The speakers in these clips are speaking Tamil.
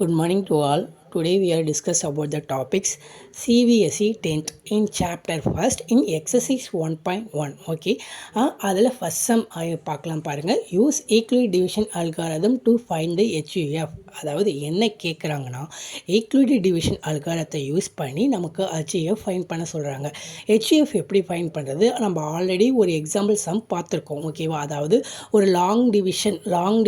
Good morning to all. Today we are discuss about the topics CBSE 10th in chapter first in exercise 1.1. Okay. அதில் first sum பார்க்கலாம் பாருங்கள். Use equity division algorithm to find the HUF. அதாவது என்ன கேட்குறாங்கன்னா ஈக்விடி டிவிஷன் அல்காரத்தை யூஸ் பண்ணி நமக்கு ஹெச்யூஎஃப் ஃபைண்ட் பண்ண சொல்கிறாங்க. ஹெச்யூஎஃப் எப்படி ஃபைண்ட் பண்ணுறது நம்ம ஆல்ரெடி ஒரு எக்ஸாம்பிள் சம் பார்த்துருக்கோம். ஓகேவா, அதாவது ஒரு லாங்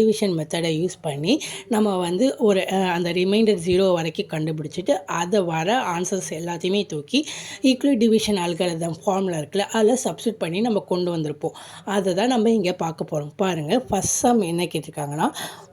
டிவிஷன் மெத்தடை யூஸ் பண்ணி நம்ம வந்து ஒரு அந்த ரிமைண்டர் 0 வரைக்கும் கண்டுபிடிச்சிட்டு அதை வர ஆன்சர்ஸ் எல்லாத்தையுமே தூக்கி ஈக்குவல் டிவிஷன் அல்காரிதம் ஃபார்முலா இருக்குல்ல அதில் சப்ஸ்டிட் பண்ணி நம்ம கொண்டு வந்திருப்போம். அதை தான் நம்ம இங்கே பார்க்க போகிறோம். பாருங்கள், ஃபஸ்ட் சம் என்ன கேட்டிருக்காங்கன்னா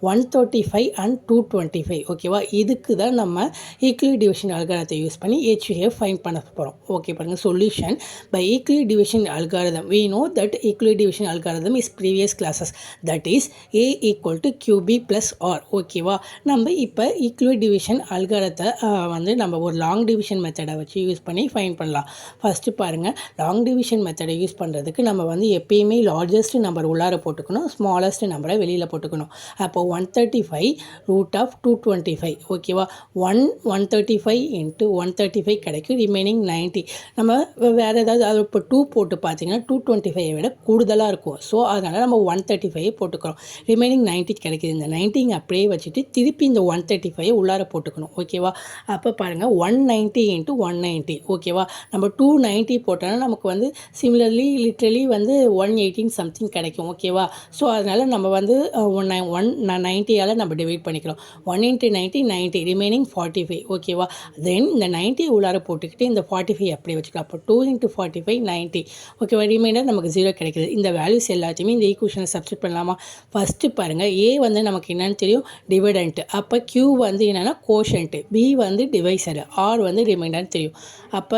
135 and 225. ஓகேவா, இதுக்கு தான் நம்ம ஈக்குவல் டிவிஷன் அல்காரத்தை யூஸ் பண்ணி ஹெச்யூஎஃப் ஃபைண்ட் பண்ண போகிறோம். ஓகே பாருங்கள், solution by equal division algorithm. we know that equal division algorithm is previous classes, that is a equal to qb plus r. ஓகேவா, நம்ம இப்போ ஈக்குவல் டிவிஷன் அல்காரத்தை வந்து நம்ம ஒரு லாங் டிவிஷன் மெத்தடை வச்சு யூஸ் பண்ணி ஃபைண்ட் பண்ணலாம். ஃபஸ்ட்டு பாருங்கள், லாங் டிவிஷன் மெத்தடை யூஸ் பண்ணுறதுக்கு நம்ம வந்து எப்பயுமே லார்ஜஸ்ட் நம்பர் உள்ளார போட்டுக்கணும், ஸ்மாலஸ்ட் நம்பரை வெளியில் போட்டுக்கணும். அப்போ 135 ரூட் ஆஃப் 225. ஓகேவா, 135 இன்ட்டு 135 கிடைக்கும், ரிமைனிங் 90. நம்ம வேறு ஏதாவது அது இப்போ 2 போட்டு பார்த்தீங்கன்னா 225 விட கூடுதலாக இருக்கும். ஸோ அதனால் நம்ம 135 போட்டுக்கிறோம், ரிமைனிங் 90 கிடைக்கிது. இந்த 90 அப்படியே வச்சுட்டு திருப்பி இந்த 135 உள்ளார போட்டுக்கணும். ஓகேவா, அப்போ பாருங்கள் 190 இன்ட்டு 190. ஓகேவா, நம்ம 290 போட்டோன்னா நமக்கு வந்து சிமிலர்லி லிட்ரலி வந்து 118 சம்திங் கிடைக்கும். ஓகேவா, ஸோ அதனால் நம்ம வந்து 190ஆல் நம்ம டிவைட் பண்ணிக்கிறோம். 1 இன்ட்டு 90 90, ரிமைனிங் 45. ஓகேவா, தென் இந்த 90 உள்ளார போட்டுக்கிட்டு இந்த 45 அப்படியே வச்சுக்கலாம். அப்போ 2 இன்ட்டு 45 90. ஓகேவா, ரிமைண்டர் நமக்கு 0 கிடைக்குது. இந்த வேல்யூஸ் எல்லாத்தையுமே இந்த ஈக்குவேஷனை சப்ஸ்டிட் பண்ணலாமா? ஃபஸ்ட்டு பாருங்கள், ஏ வந்து நமக்கு என்னென்னு தெரியும், டிவைடண்ட்டு. அப்போ q வந்து என்னென்னா கோஷன்ட்டு, b வந்து டிவைசரு, r வந்து ரிமைண்டர்னு தெரியும். அப்போ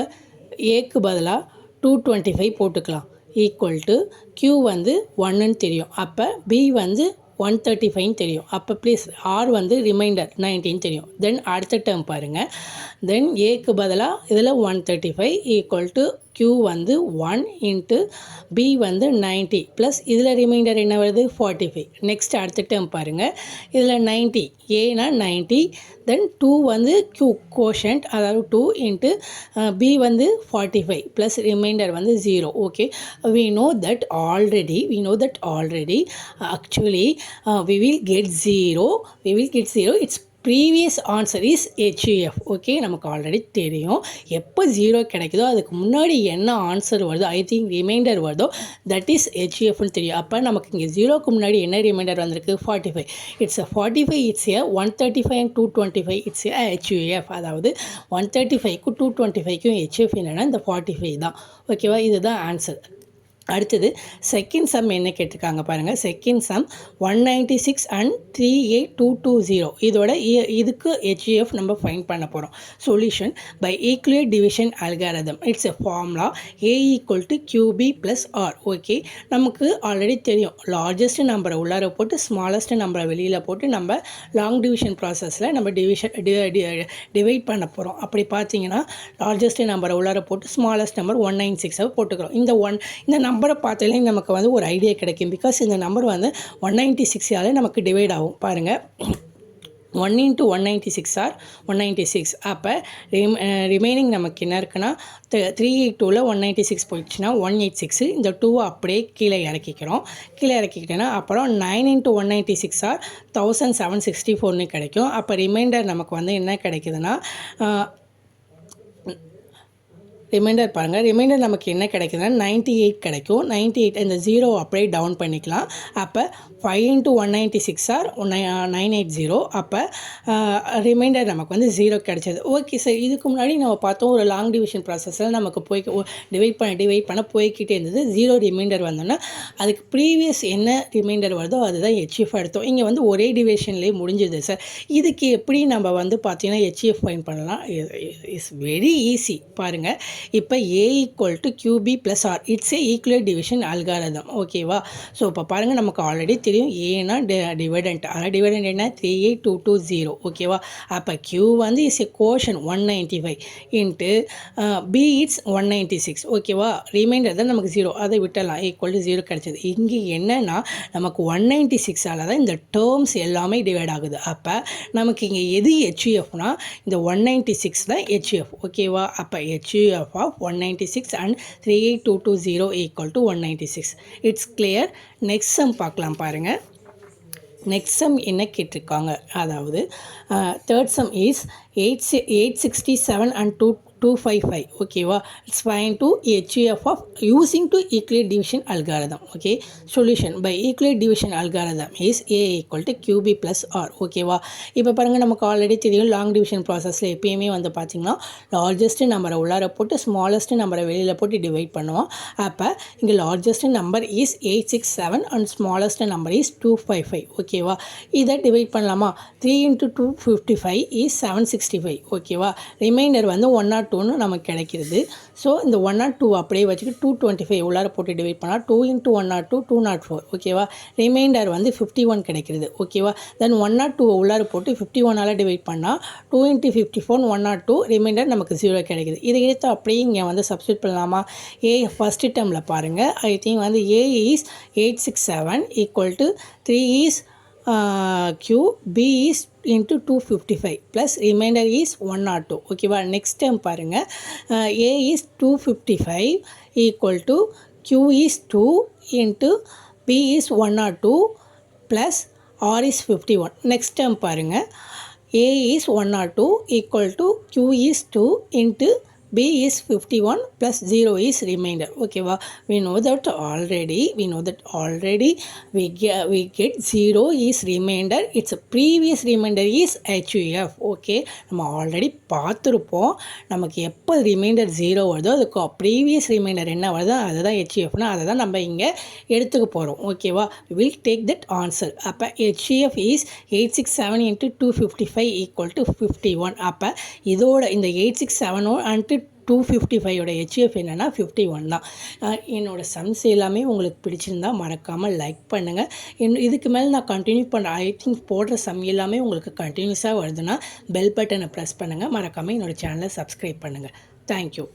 ஏக்கு பதிலாக 225 போட்டுக்கலாம், ஈக்குவல் டு q வந்து 1ன்னு தெரியும். அப்போ b வந்து 135 தெரியும். அப்போ ப்ளீஸ் r வந்து ரிமைண்டர் 19 தெரியும். தென் அடுத்த டேர்ம் பாருங்கள், தென் ஏக்கு பதிலாக இதில் 135 ஈக்குவல் டு q வந்து 1 இன்ட்டு b வந்து 90 ப்ளஸ் இதில் ரிமைண்டர் என்ன வருது 45. நெக்ஸ்ட் அடுத்த டேர்ம் பாருங்கள், இதில் 90, ஏனா 90, தென் 2 வந்து q கோஷன்ட், அதாவது 2 இன்ட்டு b வந்து 45 ப்ளஸ் ரிமைண்டர் வந்து 0. Okay, we know that already actually we will get 0, its previous answer is HUF. Okay, நமக்கு ஆல்ரெடி தெரியும் எப்போ 0 கிடைக்குதோ அதுக்கு முன்னாடி என்ன ஆன்சர் வருதோ, ஐ திங்க் ரிமைண்டர் வருதோ, தட் இஸ் ஹெச்யூஎஃப்னு தெரியும். அப்போ நமக்கு இங்கே 0க்கு முன்னாடி என்ன ரிமைண்டர் வந்திருக்கு 45. It's 45, it's 135 and 225, it's HUF. அதாவது 135க்கும் 225க்கும் ஹெச்யூஎஃப் என்னென்னா இந்த 45 தான். ஓகேவா, இதுதான் ஆன்சர். அடுத்தது செகண்ட் சம் என்ன கேட்டிருக்காங்க பாருங்கள். Second sum 196 and 38220. இதோட இதுக்கு ஹெச்யூஎஃப் நம்ம ஃபைண்ட் பண்ண போகிறோம். Solution by equal division algorithm. It's a formula a equal to qb plus r. Okay, நமக்கு ஆல்ரெடி தெரியும் லார்ஜஸ்ட் நம்பரை உள்ளார போட்டு ஸ்மாலஸ்ட் நம்பரை வெளியில் போட்டு நம்ம லாங் டிவிஷன் ப்ராசஸில் நம்ம டிவைட் பண்ண போகிறோம். அப்படி பார்த்தீங்கன்னா லார்ஜஸ்ட் நம்பரை உள்ளார போட்டு ஸ்மாலஸ்ட் நம்பர் 196 போட்டுக்கிறோம். இந்த நம்பரை பார்த்தாலே நமக்கு வந்து ஒரு ஐடியா கிடைக்கும். பிகாஸ் இந்த நம்பர் வந்து 196ஆல் நமக்கு டிவைட் ஆகும். பாருங்கள், 1 இன்ட்டு 196 ஆர் 196. அப்போ ரிமைனிங் நமக்கு என்ன இருக்குன்னா 382ல் 196 போயிடுச்சுன்னா 186. இந்த 2 அப்படியே கீழே இறக்கிக்கிட்டோன்னா அப்புறம் 9 இன்ட்டு 196 ஆர் 1764ன்னு கிடைக்கும். அப்போ ரிமைண்டர் நமக்கு வந்து என்ன கிடைக்குதுன்னா ரிமைண்டர் பாருங்கள், ரிமைண்டர் நமக்கு என்ன கிடைக்குதுன்னா 98 கிடைக்கும். 98 இந்த 0 அப்படியே டவுன் பண்ணிக்கலாம். அப்போ 5 இன்ட்டு 196 ஆர் 980. அப்போ ரிமைண்டர் நமக்கு வந்து 0 கிடைச்சது. ஓகே சார், இதுக்கு முன்னாடி நம்ம பார்த்தோம் ஒரு லாங் டிவிஷன் ப்ராசஸில் நமக்கு டிவைட் பண்ண போய்கிட்டே இருந்தது. 0 ரிமைண்டர் வந்தோன்னா அதுக்கு ப்ரீவியஸ் என்ன ரிமைண்டர் வருதோ அதுதான் ஹெச்எஃப் எடுத்தோம். இங்கே வந்து ஒரே டிவிஷன்லேயே முடிஞ்சது சார். இதுக்கு எப்படி நம்ம வந்து பார்த்தீங்கன்னா ஹெச்எஃப் ஃபைண்ட் பண்ணலாம்? Is very easy. பாருங்கள், இப்போ A equal to QB plus R it's a equal division algorithm ஓகேவா. ஸோ இப்போ பாருங்கள் நமக்கு ஆல்ரெடி தெரியும் ஏன்னா டிவைடண்ட் அதாவது டிவைடண்ட் என்ன 38220 ஓகேவா. அப்போ Q வந்து is a quotient 195 into B it's 196 ஓகேவா. ரிமைண்டர் தான் நமக்கு 0 அதை விட்டலாம் ஈக்குவல் டு 0 கிடச்சிது. இங்கே என்னென்னா நமக்கு 196ஆல் தான் இந்த டேர்ம்ஸ் எல்லாமே டிவைட் ஆகுது. அப்போ நமக்கு இங்கே எது HUFனா இந்த 196 தான் HUF ஓகேவா. அப்போ HUF of 196 and 38220 equal to 196. It's clear. Next sum பார்க்கலாம் பாருங்கள். நெக்ஸ்ட் சம் என்ன கேட்டிருக்காங்க, அதாவது தேர்ட் சம் இஸ் 867 அண்ட் 255 ஓகேவா. It's find to HUF of using to equal division algorithm. Okay, solution by equal division algorithm is A equal to QB plus R ஓகேவா. இப்போ பாருங்கள் நமக்கு ஆல்ரெடி தெரியும் லாங் டிவிஷன் ப்ராசஸில் எப்பயுமே வந்து பார்த்திங்கன்னா லார்ஜஸ்ட் நம்பரை உள்ளார போட்டு ஸ்மாலஸ்ட் நம்பரை வெளியில் போட்டு டிவைட் பண்ணுவோம். அப்போ இங்கே largest number is 867 and smallest number is 255 ஓகேவா. இதை டிவைட் பண்ணலாமா. 3 × 255 இஸ் 765 ஓகேவா. ரிமைண்டர் வந்து 102 நமக்கு கிடைக்கிறது. ஸோ இந்த 102 அப்படியே வச்சுட்டு 225 உள்ளார போட்டு டிவைட் பண்ணால் 2 × 102 204 ஓகேவா. ரிமைண்டர் வந்து 51 கிடைக்கிறது ஓகேவா. தென் 102 உள்ளார போட்டு 51ஆல் டிவைட் பண்ணால் 2 × 54 102 ரிமைண்டர் நமக்கு 0 கிடைக்குது. இதை எடுத்து அப்படியே இங்கே வந்து சப்ஸ்டியூட் பண்ணலாமா. A ஃபஸ்ட்டு டேர்மில் பாருங்கள், ஐ திங்க் வந்து A is 867 equal to 3 is Q, B is into 255 plus remainder is 102 ஓகேவா. நெக்ஸ்ட் டைம் பாருங்கள், A is 255 equal to Q is 2 into B is 102 plus R is 51. Next time பாருங்கள், A is 102 equal to Q is 2 into B is 51 plus 0 is remainder ஓகேவா. we know that already we get 0 is remainder, its previous remainder is HUF okay. நம்ம ஆல்ரெடி பார்த்துருப்போம் நமக்கு எப்போ ரிமைண்டர் 0 வருதோ அதுக்கு ப்ரீவியஸ் ரிமைண்டர் என்ன வருதோ அதுதான் HUFனா அதை தான் நம்ம இங்கே எடுத்துக்க போகிறோம் ஓகேவா. we will take that answer. அப்போ HUF is 867 into 255 equal to 51. அப்போ இதோட இந்த 867 and 255 HUF என்னென்னா 51 தான். என்னோடய சம்ஸ் எல்லாமே உங்களுக்கு பிடிச்சிருந்தா மறக்காமல் லைக் பண்ணுங்கள். இதுக்கு மேலே நான் கண்டினியூ ஐ திங்க் போடுற சம் எல்லாமே உங்களுக்கு கண்டினியூஸாக வருதுன்னா பெல் பட்டனை ப்ரெஸ் பண்ணுங்கள். மறக்காமல் என்னோடய சேனலை சப்ஸ்கிரைப் பண்ணுங்கள். தேங்க்யூ.